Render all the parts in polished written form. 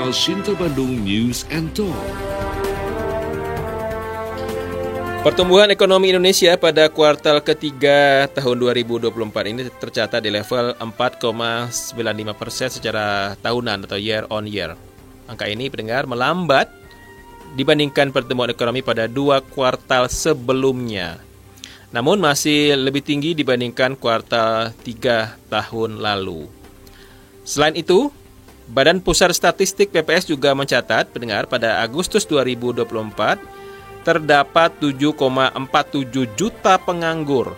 Alsinta Bandung News and Talk. Pertumbuhan ekonomi Indonesia pada kuartal ketiga tahun 2024 ini tercatat di level 4,95% secara tahunan atau year on year. Angka ini pendengar melambat dibandingkan pertumbuhan ekonomi pada dua kuartal sebelumnya. Namun masih lebih tinggi dibandingkan kuartal 3 tahun lalu. Selain itu, Badan Pusat Statistik BPS juga mencatat, pendengar, pada Agustus 2024 terdapat 7,47 juta penganggur.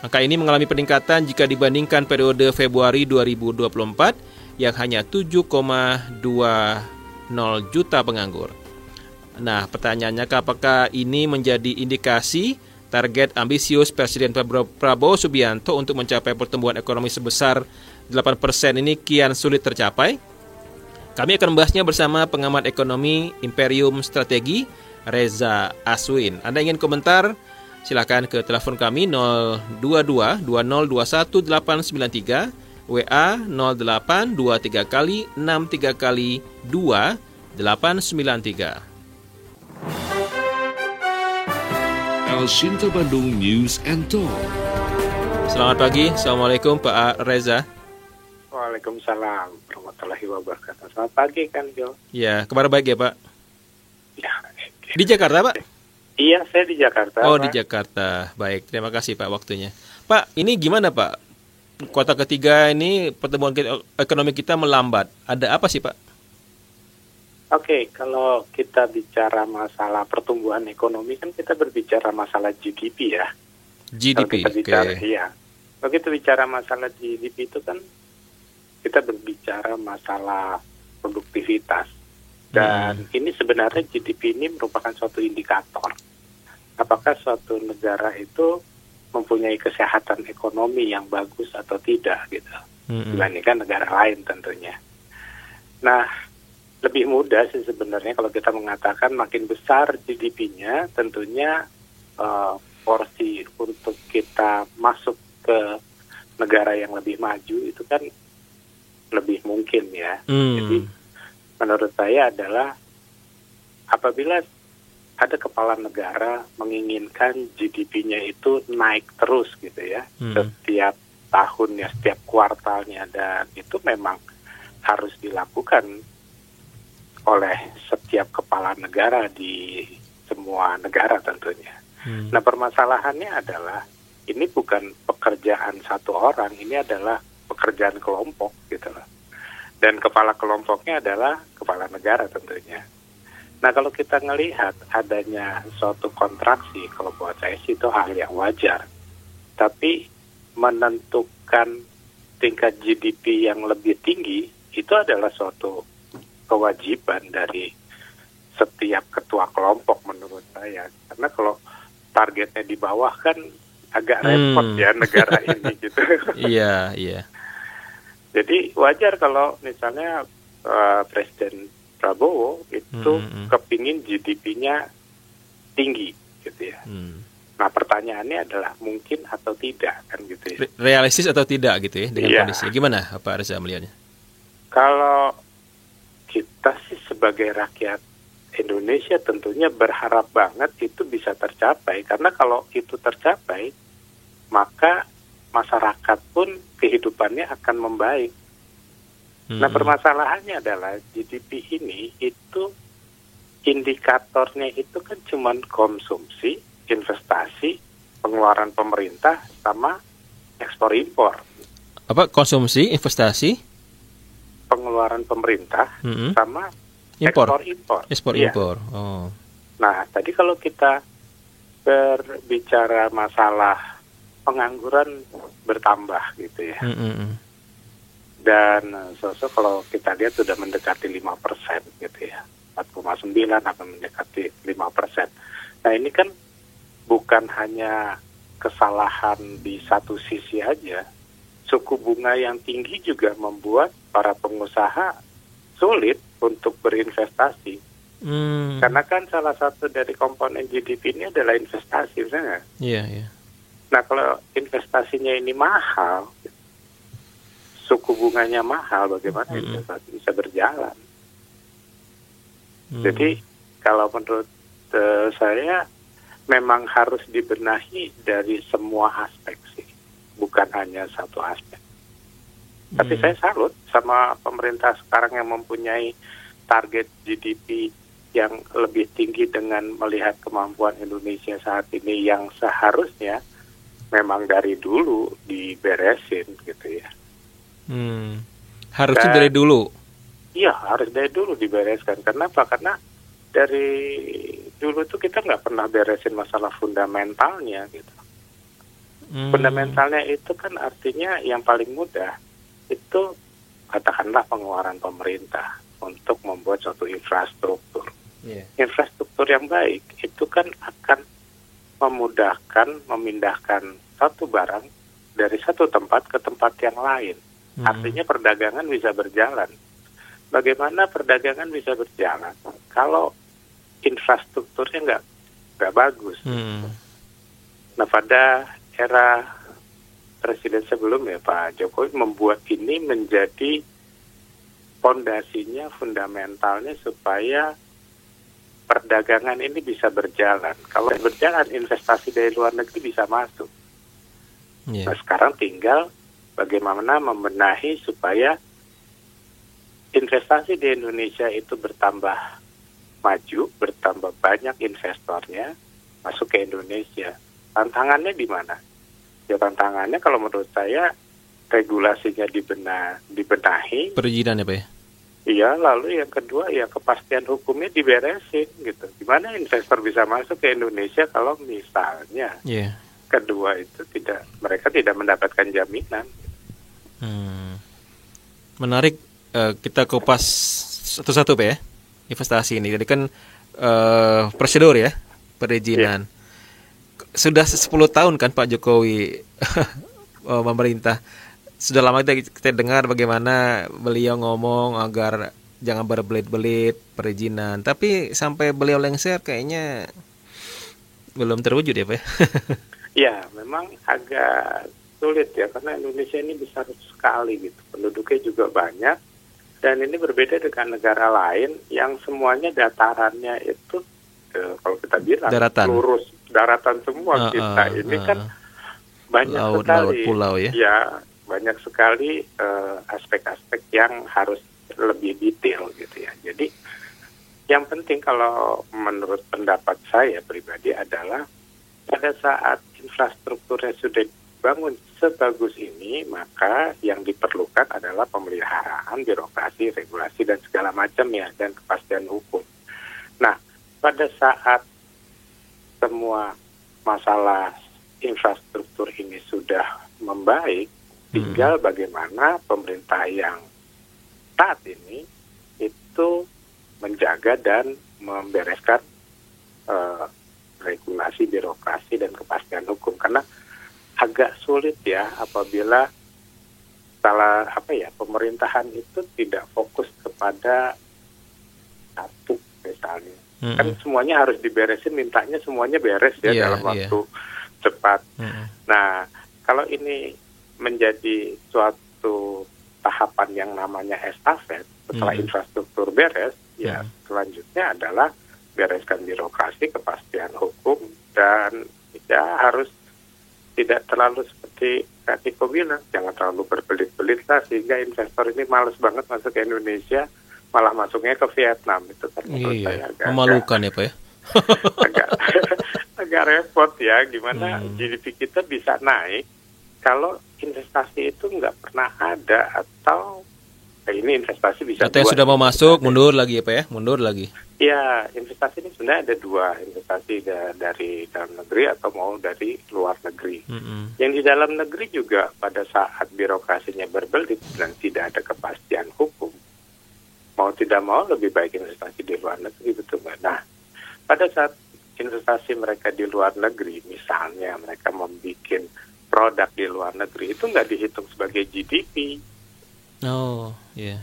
Angka ini mengalami peningkatan jika dibandingkan periode Februari 2024 yang hanya 7,20 juta penganggur. Nah, pertanyaannya, apakah ini menjadi indikasi target ambisius Presiden Prabowo Subianto untuk mencapai pertumbuhan ekonomi sebesar 8% ini kian sulit tercapai? Kami akan membahasnya bersama pengamat ekonomi Imperium Strategi, Reza Aswin. Anda ingin komentar? Silakan ke telepon kami 022 2021 893, WA 0823 kali 63 kali 2 893. Alsinta Bandung News and Talk. Selamat pagi, Assalamualaikum Pak Reza. Waalaikumsalam warahmatullahi wabarakatuh. Selamat pagi kan, Jo? Ya, kabar baik ya Pak? Ya. Di Jakarta Pak? Iya, saya di Jakarta. Oh, Pak. di Jakarta. Baik, terima kasih Pak waktunya. Pak, ini gimana Pak? Kuartal ketiga ini pertumbuhan ekonomi kita melambat. Ada apa sih Pak? Oke, kalau kita bicara masalah pertumbuhan ekonomi kan kita berbicara masalah GDP ya. GDP, oke. Iya. Kalau kita bicara masalah GDP itu kan kita berbicara masalah produktivitas. Dan ini sebenarnya GDP ini merupakan suatu indikator. Apakah suatu negara itu mempunyai kesehatan ekonomi yang bagus atau tidak gitu. Dibandingkan negara lain tentunya. Nah, lebih mudah sih sebenarnya kalau kita mengatakan makin besar GDP-nya, tentunya porsi untuk kita masuk ke negara yang lebih maju itu kan lebih mungkin ya. Jadi menurut saya adalah apabila ada kepala negara menginginkan GDP-nya itu naik terus gitu ya, setiap tahunnya, setiap kuartalnya, dan itu memang harus dilakukan oleh setiap kepala negara di semua negara tentunya. Nah, permasalahannya adalah ini bukan pekerjaan satu orang, ini adalah pekerjaan kelompok gitu loh. Dan kepala kelompoknya adalah kepala negara tentunya. Nah, kalau kita melihat adanya suatu kontraksi, kalau buat saya sih itu hal yang wajar. Tapi menentukan tingkat GDP yang lebih tinggi, itu adalah suatu kewajiban dari setiap ketua kelompok menurut saya. Karena kalau targetnya di bawah kan agak repot ya negara ini gitu. Iya, iya. Jadi wajar kalau misalnya Presiden Prabowo itu kepingin GDP-nya tinggi gitu ya. Nah, pertanyaannya adalah mungkin atau tidak kan gitu ya. Realistis atau tidak gitu ya dengan kondisi. Gimana Pak Reza melihatnya? Kalau kita sih sebagai rakyat Indonesia tentunya berharap banget itu bisa tercapai. Karena kalau itu tercapai, maka masyarakat pun kehidupannya akan membaik. Nah, permasalahannya adalah GDP ini itu indikatornya itu kan cuma konsumsi, investasi, pengeluaran pemerintah, sama ekspor impor. Apa konsumsi, investasi? Pengeluaran pemerintah sama impor. Ekspor impor. Oh. Nah, tadi kalau kita berbicara masalah pengangguran bertambah gitu ya. Dan sosok kalau kita lihat sudah mendekati 5% gitu ya. 4,9 akan mendekati 5%. Nah, ini kan bukan hanya kesalahan di satu sisi aja. Suku bunga yang tinggi juga membuat para pengusaha sulit untuk berinvestasi. Karena kan salah satu dari komponen GDP ini adalah investasi, misalnya. Iya. Nah, kalau investasinya ini mahal, suku bunganya mahal, bagaimana investasi bisa berjalan? Jadi kalau menurut saya memang harus dibenahi dari semua aspek sih, bukan hanya satu aspek. Tapi saya salut sama pemerintah sekarang yang mempunyai target GDP yang lebih tinggi dengan melihat kemampuan Indonesia saat ini yang seharusnya memang dari dulu diberesin gitu ya. Harusnya dari dulu. Iya, harus dari dulu dibereskan. Kenapa? Karena dari dulu tuh kita nggak pernah beresin masalah fundamentalnya gitu. Fundamentalnya itu kan artinya yang paling mudah itu katakanlah pengeluaran pemerintah untuk membuat suatu infrastruktur. Infrastruktur yang baik itu kan akan memindahkan satu barang dari satu tempat ke tempat yang lain. Artinya perdagangan bisa berjalan. Bagaimana perdagangan bisa berjalan kalau infrastrukturnya nggak bagus? Nah, pada era presiden sebelumnya Pak Jokowi membuat ini menjadi fondasinya, fundamentalnya supaya perdagangan ini bisa berjalan. Kalau berjalan, investasi dari luar negeri bisa masuk. Nah, sekarang tinggal bagaimana membenahi supaya investasi di Indonesia itu bertambah maju, bertambah banyak investornya masuk ke Indonesia. Tantangannya di mana? Ya tantangannya kalau menurut saya regulasinya dibenahi. Perizinan ya Pak ya? Iya, lalu yang kedua ya kepastian hukumnya diberesin gitu. Gimana investor bisa masuk ke Indonesia kalau misalnya kedua itu mereka tidak mendapatkan jaminan. Menarik, kita kupas satu-satu Pak ya, investasi ini. Jadi kan prosedur ya, perizinan. Sudah 10 tahun kan Pak Jokowi pemerintah. Sudah lama kita dengar bagaimana beliau ngomong agar jangan berbelit-belit perizinan. Tapi sampai beliau lengser kayaknya belum terwujud ya Pak. Ya, memang agak sulit ya karena Indonesia ini besar sekali gitu. Penduduknya juga banyak dan ini berbeda dengan negara lain yang semuanya datarannya itu kalau kita bilang lurus daratan semua. Kita ini kan banyak sekali pulau ya. Ya, banyak sekali aspek-aspek yang harus lebih detail gitu ya. Jadi yang penting kalau menurut pendapat saya pribadi adalah pada saat infrastrukturnya sudah dibangun sebagus ini, maka yang diperlukan adalah pemeliharaan, birokrasi, regulasi dan segala macam ya, dan kepastian hukum. Nah, pada saat semua masalah infrastruktur ini sudah membaik, tinggal bagaimana pemerintah yang saat ini itu menjaga dan membereskan regulasi, birokrasi, dan kepastian hukum. Karena agak sulit ya apabila pemerintahan itu tidak fokus kepada satu misalnya. Kan semuanya harus diberesin, mintanya semuanya beres ya dalam waktu cepat. Nah, kalau ini menjadi suatu tahapan yang namanya estafet, setelah infrastruktur beres, ya selanjutnya adalah bereskan birokrasi, kepastian hukum, dan ya harus tidak terlalu seperti Kak Tiko bilang, jangan terlalu berbelit-belit lah sehingga investor ini males banget masuk ke Indonesia, malah masuknya ke Vietnam. Itu kan menurut saya agak memalukan ya Pak ya. agak repot ya, gimana GDP kita bisa naik kalau investasi itu nggak pernah ada atau ini investasi bisa katanya sudah mau masuk, mundur lagi ya Pak ya, mundur lagi. Ya, investasi ini sebenarnya ada dua, investasi dari dalam negeri atau mau dari luar negeri. Yang di dalam negeri juga pada saat birokrasinya berbelit dan tidak ada kepastian hukum, mau tidak mau lebih baik investasi di luar negeri, betul nggak? Nah, pada saat investasi mereka di luar negeri, misalnya mereka membuat produk di luar negeri, itu nggak dihitung sebagai GDP. Oh, iya.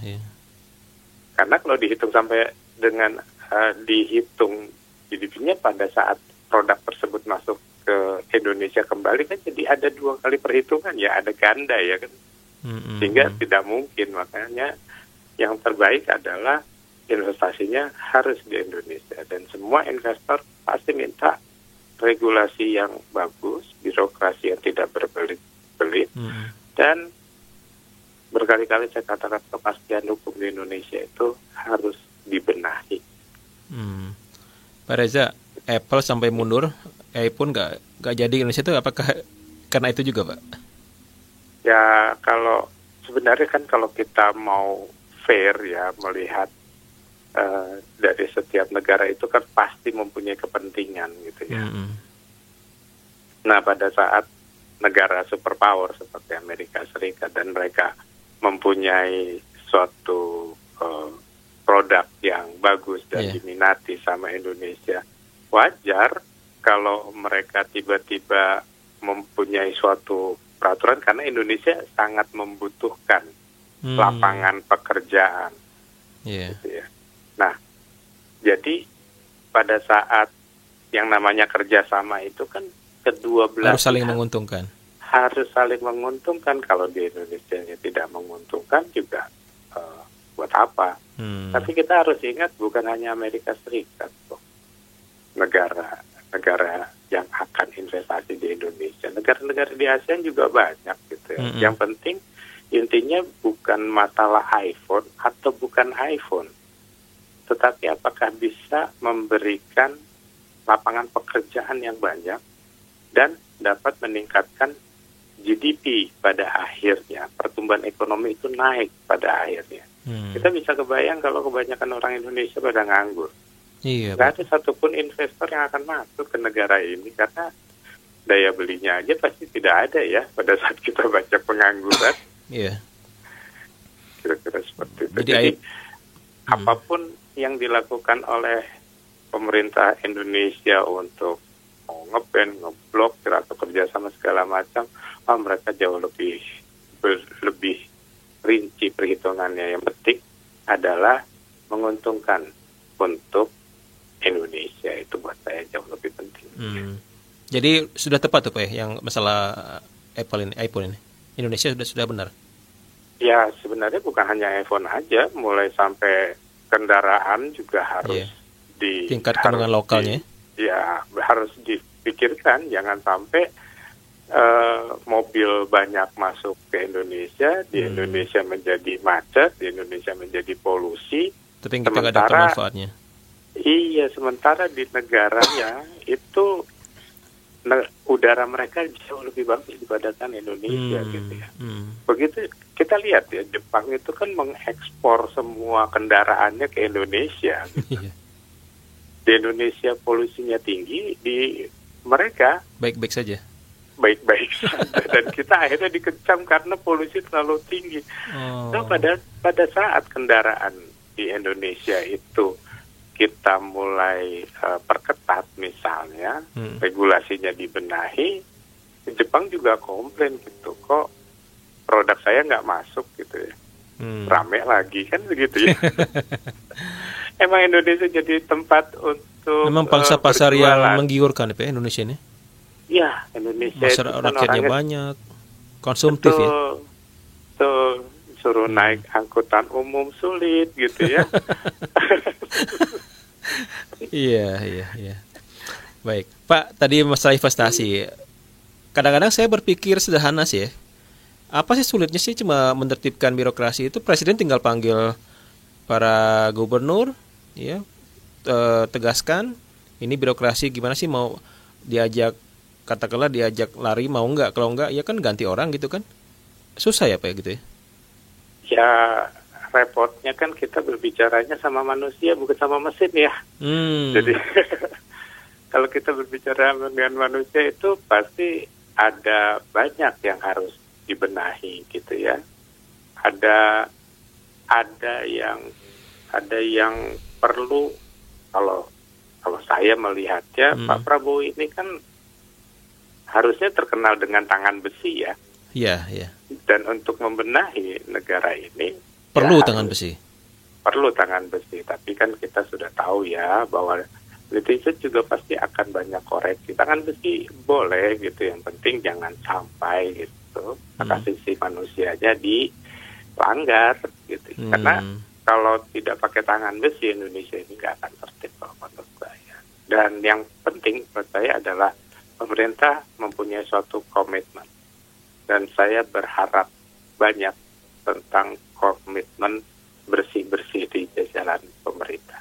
Karena kalau dihitung sampai dengan dihitung GDP-nya pada saat produk tersebut masuk ke Indonesia kembali, kan jadi ada dua kali perhitungan ya, ada ganda ya kan. Sehingga tidak mungkin, makanya yang terbaik adalah investasinya harus di Indonesia, dan semua investor pasti minta regulasi yang bagus, birokrasi yang tidak berbelit-belit, dan berkali-kali saya katakan kepastian hukum di Indonesia itu harus dibenahi. Pak Reza, Apple sampai mundur, iPhone nggak jadi Indonesia itu apakah karena itu juga, Pak? Ya, kalau sebenarnya kan kalau kita mau fair ya melihat dari setiap negara itu kan pasti mempunyai kepentingan gitu ya. Nah, pada saat negara superpower seperti Amerika Serikat dan mereka mempunyai suatu produk yang bagus dan diminati sama Indonesia, wajar kalau mereka tiba-tiba mempunyai suatu peraturan karena Indonesia sangat membutuhkan lapangan pekerjaan. Gitu ya. Nah, jadi pada saat yang namanya kerjasama itu kan kedua belah harus saling menguntungkan. Harus saling menguntungkan. Kalau di Indonesia tidak menguntungkan juga buat apa? Tapi kita harus ingat bukan hanya Amerika Serikat, negara yang akan investasi di Indonesia. Negara-negara di ASEAN juga banyak gitu ya. Yang penting intinya bukan masalah iPhone atau bukan iPhone, tetapi apakah bisa memberikan lapangan pekerjaan yang banyak dan dapat meningkatkan GDP pada akhirnya, pertumbuhan ekonomi itu naik pada akhirnya. Kita bisa kebayang kalau kebanyakan orang Indonesia pada nganggur. Iya, nggak ada satupun investor yang akan masuk ke negara ini karena daya belinya aja pasti tidak ada ya pada saat kita baca pengangguran. Iya. Kira-kira seperti itu. Jadi apapun yang dilakukan oleh pemerintah Indonesia untuk nge-ban, ngeblok, atau kerja sama segala macam, mereka jauh lebih rinci perhitungannya. Yang penting adalah menguntungkan untuk Indonesia, itu buat saya jauh lebih penting. Jadi sudah tepat tuh Pak yang masalah iPhone ini. Indonesia sudah benar. Ya sebenarnya bukan hanya iPhone aja, mulai sampai kendaraan juga harus tingkatkan dengan lokalnya. Ya harus dipikirkan, jangan sampai mobil banyak masuk ke Indonesia, di Indonesia menjadi macet, di Indonesia menjadi polusi. Tapi kita nggak dapat manfaatnya. Iya, sementara di negaranya itu udara mereka jauh lebih bagus dibandingkan Indonesia gitu ya. Begitu kita lihat ya, Jepang itu kan mengekspor semua kendaraannya ke Indonesia. Gitu. Di Indonesia polusinya tinggi, di mereka baik-baik saja. Baik-baik saja. Dan kita akhirnya dikecam karena polusi terlalu tinggi. Nah, pada saat kendaraan di Indonesia itu kita mulai perketat misalnya, regulasinya dibenahi, Jepang juga komplain gitu, kok produk saya nggak masuk gitu ya. Rame lagi kan begitu ya. Emang Indonesia jadi tempat untuk memang pangsa pasar yang menggiurkan ya Indonesia ini. Ya, Indonesia itu kan rakyatnya banyak, konsumtif ya. Tuh, suruh naik angkutan umum sulit gitu ya. Iya. Baik, Pak, tadi masalah investasi. Kadang-kadang saya berpikir sederhana sih ya. Apa sih sulitnya sih cuma menertibkan birokrasi itu? Presiden tinggal panggil para gubernur, ya, tegaskan ini birokrasi gimana sih, mau diajak katakanlah diajak lari mau nggak, kalau nggak ya kan ganti orang gitu kan. Susah ya Pak gitu ya. Ya repotnya kan kita berbicaranya sama manusia bukan sama mesin ya. Jadi kalau kita berbicara dengan manusia itu pasti ada banyak yang harus dibenahi gitu ya. Ada yang perlu, kalau saya melihatnya Pak Prabowo ini kan harusnya terkenal dengan tangan besi ya. Iya. Dan untuk membenahi negara ini perlu tangan besi. Perlu tangan besi, tapi kan kita sudah tahu ya bahwa netizen juga pasti akan banyak koreksi. Tangan besi boleh gitu, yang penting jangan sampai gitu hak asasi manusianya dilanggar gitu. Karena kalau tidak pakai tangan besi, Indonesia ini nggak akan tertib kalau menurut saya. Dan yang penting menurut saya adalah pemerintah mempunyai suatu komitmen. Dan saya berharap banyak tentang komitmen bersih-bersih di jajaran pemerintah.